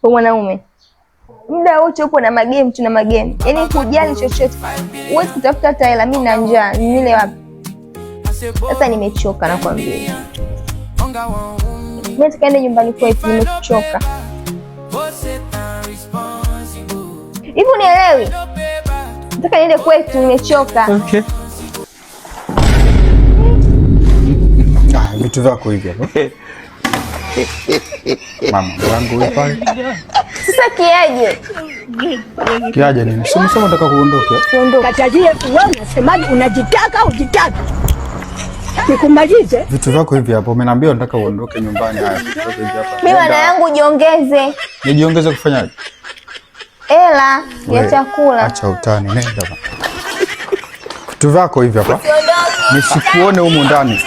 Kwa mwanaume muda wote upo na magame, tuna magame, yaani hujali chochote, huwezi kutafuta hata hela. Mimi na njaa nile wapi? Sasa nimechoka nakwambia. Mimi tukaende nyumbani kwetu, nimechoka. Hivi unielewi? Nataka niende kwetu, nimechoka. Okay. Vitu vyako hivi hapo. Mama wangu wewe pale. Sasa kiaje? Kiaje nini? Sema nataka kuondoka. Kuondoka. Katajie wewe unasemaje, unajitaka au jitaka? Nikumalize. Vitu vyako hivi hapo. Umeniambia unataka uondoke nyumbani. Haya, vitu hivi hapa. Mimi wana yangu jiongeze. Nijiongeze kufanyaje? Hela ya chakula. Acha utani, nenda baba. Vitu vyako hivi hapa. Nisikuone humu ndani.